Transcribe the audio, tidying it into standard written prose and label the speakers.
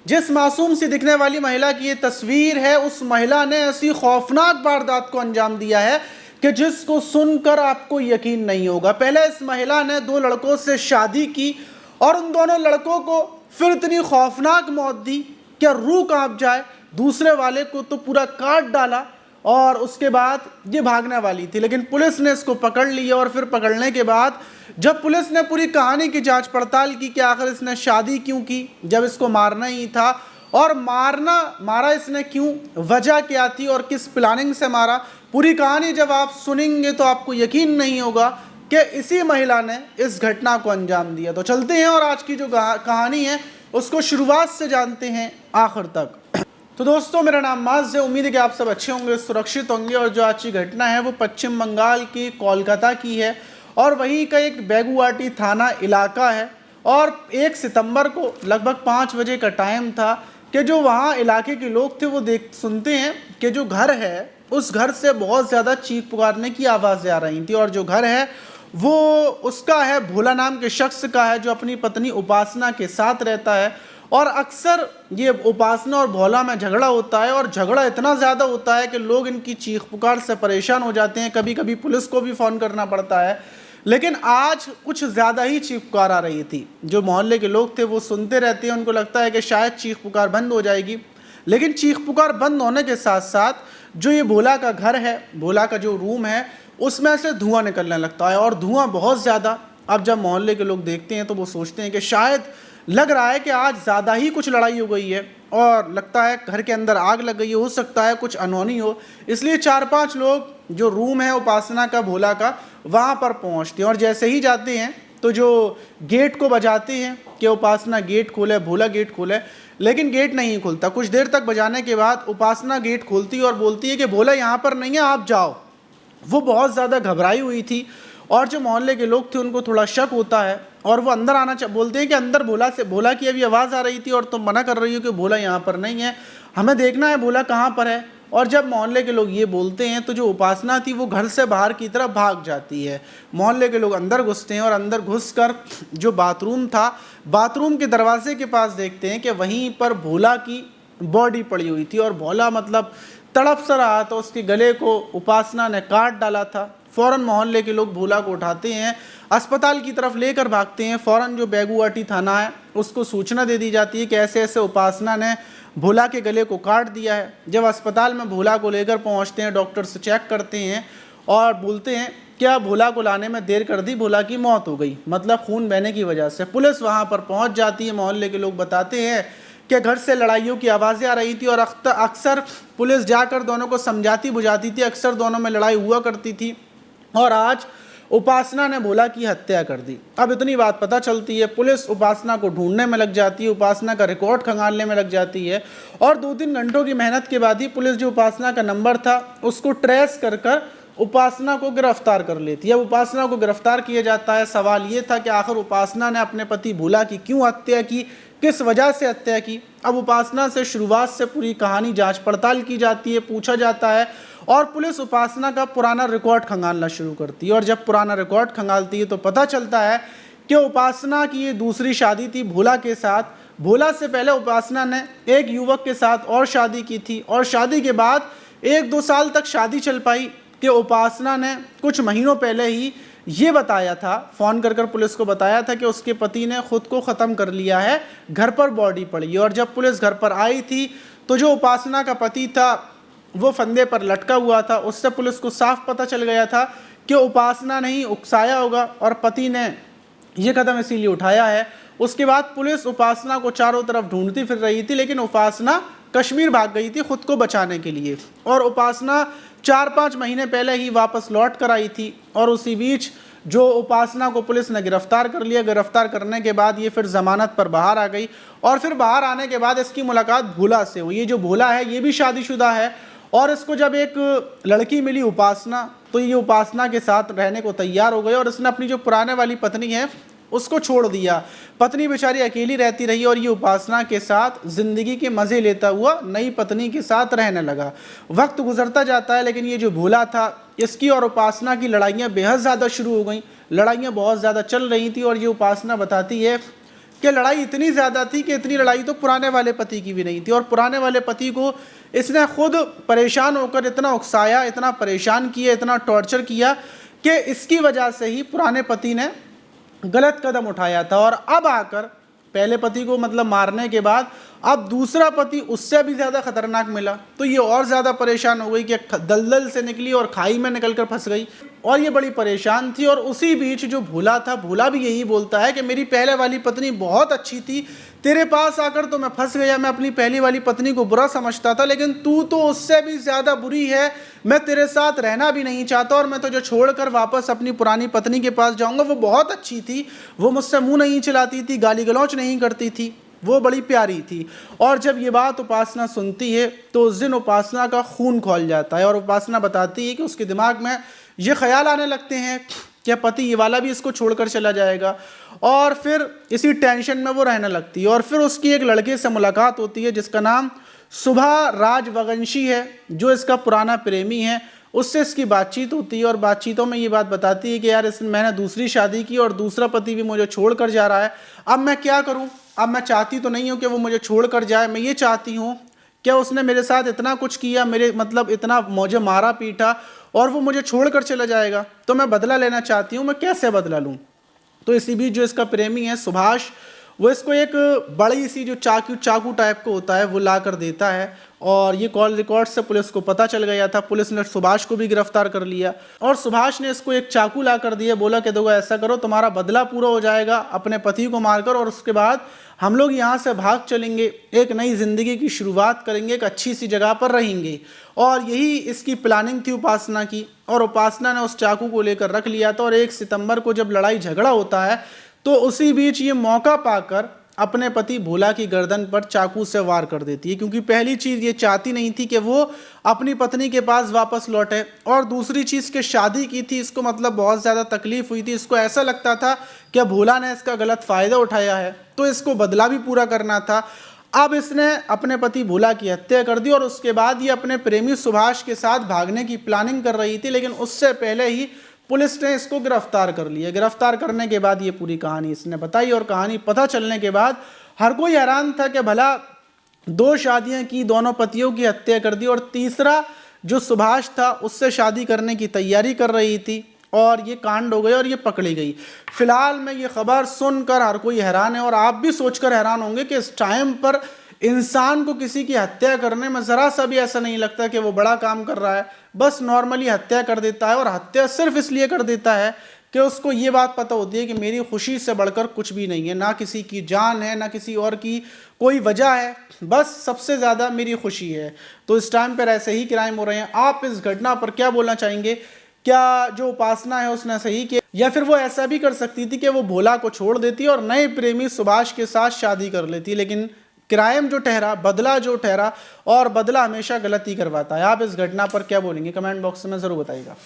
Speaker 1: जिस मासूम सी दिखने वाली महिला की ये तस्वीर है, उस महिला ने ऐसी खौफनाक वारदात को अंजाम दिया है कि जिसको सुनकर आपको यकीन नहीं होगा। पहले इस महिला ने 2 लड़कों से शादी की और उन दोनों लड़कों को फिर इतनी खौफनाक मौत दी क्या रूह कांप जाए। दूसरे वाले को तो पूरा काट डाला और उसके बाद ये भागने वाली थी, लेकिन पुलिस ने इसको पकड़ लिया। और फिर पकड़ने के बाद जब पुलिस ने पूरी कहानी की जांच पड़ताल की कि आखिर इसने शादी क्यों की जब इसको मारना ही था, और मारा इसने क्यों, वजह क्या थी और किस प्लानिंग से मारा, पूरी कहानी जब आप सुनेंगे तो आपको यकीन नहीं होगा कि इसी महिला ने इस घटना को अंजाम दिया। तो चलते हैं और आज की जो कहानी है उसको शुरुआत से जानते हैं आखिर तक। तो दोस्तों, मेरा नाम माज है। उम्मीद है कि आप सब अच्छे होंगे, सुरक्षित होंगे। और जो आज की घटना है वो पश्चिम बंगाल की कोलकाता की है और वहीं का एक बेगुवाटी थाना इलाका है। और 1 सितंबर को लगभग 5 बजे का टाइम था कि जो वहाँ इलाके के लोग थे वो सुनते हैं कि जो घर है उस घर से बहुत ज़्यादा चीख पुकारने की आवाज़ें आ रही थी। और जो घर है वो उसका है, भोला नाम के शख्स का है, जो अपनी पत्नी उपासना के साथ रहता है। और अक्सर ये उपासना और भोला में झगड़ा होता है और झगड़ा इतना ज़्यादा होता है कि लोग इनकी चीख पुकार से परेशान हो जाते हैं। कभी कभी पुलिस को भी फ़ोन करना पड़ता है। लेकिन आज कुछ ज़्यादा ही चीख पुकार आ रही थी। जो मोहल्ले के लोग थे वो सुनते रहते हैं, उनको लगता है कि शायद चीख पुकार बंद हो जाएगी। लेकिन चीख पुकार बंद होने के साथ साथ जो ये भोला का घर है, भोला का जो रूम है, उसमें से धुआं निकलने लगता है और धुआं बहुत ज़्यादा। अब जब मोहल्ले के लोग देखते हैं तो वो सोचते हैं कि शायद लग रहा है कि आज ज़्यादा ही कुछ लड़ाई हो गई है और लगता है घर के अंदर आग लग गई है, हो सकता है कुछ अनहोनी हो। इसलिए 4-5 लोग जो रूम है उपासना का, भोला का, वहाँ पर पहुँचते हैं। और जैसे ही जाते हैं तो जो गेट को बजाते हैं कि उपासना गेट खोले, भोला गेट खोले, लेकिन गेट नहीं खुलता। कुछ देर तक बजाने के बाद उपासना गेट खोलती है और बोलती है कि भोला यहाँ पर नहीं है, आप जाओ। वो बहुत ज़्यादा घबराई हुई थी और जो मोहल्ले के लोग थे उनको थोड़ा शक होता है और वो अंदर आना बोलते हैं कि अंदर भोला की अभी आवाज़ आ रही थी और तुम मना कर रही हो कि भोला यहाँ पर नहीं है, हमें देखना है भोला कहाँ पर है। और जब मोहल्ले के लोग ये बोलते हैं तो जो उपासना थी वो घर से बाहर की तरफ भाग जाती है। मोहल्ले के लोग अंदर घुसते हैं और अंदर घुसकर जो बाथरूम था, बाथरूम के दरवाजे के पास देखते हैं कि वहीं पर भोला की बॉडी पड़ी हुई थी। और भोला मतलब तड़प सा रहा था, उसके गले को उपासना ने काट डाला था। फ़ौरन मोहल्ले के लोग भोला को उठाते हैं, अस्पताल की तरफ लेकर भागते हैं। फ़ौरन जो बेगुवाटी थाना है उसको सूचना दे दी जाती है कि ऐसे ऐसे उपासना ने भोला के गले को काट दिया है। जब अस्पताल में भोला को लेकर पहुंचते हैं, डॉक्टर्स चेक करते हैं और बोलते हैं क्या भोला को लाने में देर कर दी, भोला की मौत हो गई, मतलब खून बहने की वजह से। पुलिस वहाँ पर पहुँच जाती है। मोहल्ले के लोग बताते हैं कि घर से लड़ाइयों की आवाज़ें आ रही थी और अक्सर पुलिस जाकर दोनों को समझाती बुझाती थी, अक्सर दोनों में लड़ाई हुआ करती थी। और आज उपासना ने भोला की हत्या कर दी। अब इतनी बात पता चलती है, पुलिस उपासना को ढूंढने में लग जाती है, उपासना का रिकॉर्ड खंगालने में लग जाती है। और 2-3 घंटों की मेहनत के बाद ही पुलिस जो उपासना का नंबर था उसको ट्रेस कर उपासना को गिरफ्तार कर लेती है। अब उपासना को गिरफ्तार किया जाता है। सवाल ये था कि आखिर उपासना ने अपने पति भोला की क्यों हत्या की, किस वजह से हत्या की। अब उपासना से शुरुआत से पूरी कहानी जांच पड़ताल की जाती है, पूछा जाता है और पुलिस उपासना का पुराना रिकॉर्ड खंगालना शुरू करती है। और जब पुराना रिकॉर्ड खंगालती है तो पता चलता है कि उपासना की ये दूसरी शादी थी भोला के साथ। भोला से पहले उपासना ने एक युवक के साथ और शादी की थी और शादी के बाद 1-2 साल तक शादी चल पाई कि उपासना ने कुछ महीनों पहले ही ये बताया था, फ़ोन कर पुलिस को बताया था कि उसके पति ने ख़ुद को ख़त्म कर लिया है, घर पर बॉडी पड़ी है। और जब पुलिस घर पर आई थी तो जो उपासना का पति था वो फंदे पर लटका हुआ था। उससे पुलिस को साफ पता चल गया था कि उपासना ने ही उकसाया होगा और पति ने ये कदम इसीलिए उठाया है। उसके बाद पुलिस उपासना को चारों तरफ ढूंढती फिर रही थी, लेकिन उपासना कश्मीर भाग गई थी खुद को बचाने के लिए। और उपासना 4-5 महीने पहले ही वापस लौट कर आई थी और उसी बीच जो उपासना को पुलिस ने गिरफ्तार कर लिया। गिरफ्तार करने के बाद ये फिर ज़मानत पर बाहर आ गई और फिर बाहर आने के बाद इसकी मुलाकात भोला से हुई। ये जो भोला है ये भी शादीशुदा है और इसको जब एक लड़की मिली उपासना, तो ये उपासना के साथ रहने को तैयार हो गई और इसने अपनी जो पुराने वाली पत्नी है उसको छोड़ दिया। पत्नी बेचारी अकेली रहती रही और ये उपासना के साथ ज़िंदगी के मज़े लेता हुआ नई पत्नी के साथ रहने लगा। वक्त गुजरता जाता है, लेकिन ये जो भोला था इसकी और उपासना की लड़ाइयाँ बेहद ज़्यादा शुरू हो गई। लड़ाइयाँ बहुत ज़्यादा चल रही थी और ये उपासना बताती है कि लड़ाई इतनी ज़्यादा थी कि इतनी लड़ाई तो पुराने वाले पति की भी नहीं थी, और पुराने वाले पति को इसने खुद परेशान होकर इतना उकसाया, इतना परेशान किया, इतना टॉर्चर किया कि इसकी वजह से ही पुराने पति ने गलत कदम उठाया था। और अब आकर पहले पति को मतलब मारने के बाद अब दूसरा पति उससे भी ज़्यादा खतरनाक मिला, तो ये और ज़्यादा परेशान हो गई कि दलदल से निकली और खाई में निकलकर फंस गई, और ये बड़ी परेशान थी। और उसी बीच जो भोला था, भोला भी यही बोलता है कि मेरी पहले वाली पत्नी बहुत अच्छी थी, तेरे पास आकर तो मैं फंस गया, मैं अपनी पहली वाली पत्नी को बुरा समझता था, लेकिन तू तो उससे भी ज़्यादा बुरी है, मैं तेरे साथ रहना भी नहीं चाहता, और मैं तुझे छोड़कर वापस अपनी पुरानी पत्नी के पास जाऊँगा। वो बहुत अच्छी थी, वो मुझसे मुँह नहीं चलाती थी, गाली गलौच नहीं करती थी, वो बड़ी प्यारी थी। और जब ये बात उपासना सुनती है तो उस दिन उपासना का खून खौल जाता है, और उपासना बताती है कि उसके दिमाग में ये ख्याल आने लगते हैं कि पति ये वाला भी इसको छोड़कर चला जाएगा, और फिर इसी टेंशन में वो रहने लगती है। और फिर उसकी एक लड़के से मुलाकात होती है जिसका नाम सुभा राजवंशी है, जो इसका पुराना प्रेमी है। उससे इसकी बातचीत होती है, और बातचीतों में ये बात बताती है कि यार मैंने दूसरी शादी की और दूसरा पति भी मुझे छोड़कर जा रहा है, अब मैं क्या करूं? अब मैं चाहती तो नहीं हूं कि वो मुझे छोड़कर जाए, मैं ये चाहती हूं कि उसने मेरे साथ इतना कुछ किया, मेरे मतलब इतना मुझे मारा पीटा, और वो मुझे छोड़कर चला जाएगा, तो मैं बदला लेना चाहती हूँ, मैं कैसे बदला लूँ? तो इसी बीच जो इसका प्रेमी है सुभाष, वो इसको एक बड़ी सी जो चाकू टाइप का होता है वो ला कर देता है, और ये कॉल रिकॉर्ड से पुलिस को पता चल गया था। पुलिस ने सुभाष को भी गिरफ्तार कर लिया, और सुभाष ने इसको एक चाकू ला कर दिया, बोला कि देखो ऐसा करो, तुम्हारा बदला पूरा हो जाएगा अपने पति को मारकर, और उसके बाद हम लोग यहाँ से भाग चलेंगे, एक नई ज़िंदगी की शुरुआत करेंगे, एक अच्छी सी जगह पर रहेंगे। और यही इसकी प्लानिंग थी उपासना की, और उपासना ने उस चाकू को लेकर रख लिया था। और 1 सितंबर को जब लड़ाई झगड़ा होता है तो उसी बीच ये मौका पाकर अपने पति भोला की गर्दन पर चाकू से वार कर देती है, क्योंकि पहली चीज़ ये चाहती नहीं थी कि वो अपनी पत्नी के पास वापस लौटे, और दूसरी चीज़ के शादी की थी, इसको मतलब बहुत ज़्यादा तकलीफ हुई थी, इसको ऐसा लगता था कि भोला ने इसका गलत फ़ायदा उठाया है, तो इसको बदला भी पूरा करना था। अब इसने अपने पति भोला की हत्या कर दी, और उसके बाद ये अपने प्रेमी सुभाष के साथ भागने की प्लानिंग कर रही थी, लेकिन उससे पहले ही पुलिस ने इसको गिरफ्तार कर लिया। गिरफ्तार करने के बाद ये पूरी कहानी इसने बताई, और कहानी पता चलने के बाद हर कोई हैरान था कि भला 2 शादियां की, दोनों पतियों की हत्या कर दी, और तीसरा जो सुभाष था उससे शादी करने की तैयारी कर रही थी, और ये कांड हो गए और ये पकड़ी गई। फिलहाल में ये खबर सुनकर हर कोई हैरान है, और आप भी सोचकर हैरान होंगे कि इस टाइम पर इंसान को किसी की हत्या करने में ज़रा सा भी ऐसा नहीं लगता कि वो बड़ा काम कर रहा है, बस नॉर्मली हत्या कर देता है। और हत्या सिर्फ इसलिए कर देता है कि उसको ये बात पता होती है कि मेरी खुशी से बढ़कर कुछ भी नहीं है, ना किसी की जान है, ना किसी और की कोई वजह है, बस सबसे ज़्यादा मेरी खुशी है। तो इस टाइम पर ऐसे ही क्राइम हो रहे हैं। आप इस घटना पर क्या बोलना चाहेंगे? क्या जो उपासना है उसने सही किया, या फिर वो ऐसा भी कर सकती थी कि वो भोला को छोड़ देती और नए प्रेमी सुभाष के साथ शादी कर लेती? लेकिन क्राइम जो ठहरा, बदला जो ठहरा, और बदला हमेशा गलत ही करवाता है। आप इस घटना पर क्या बोलेंगे? कमेंट बॉक्स में ज़रूर बताइएगा।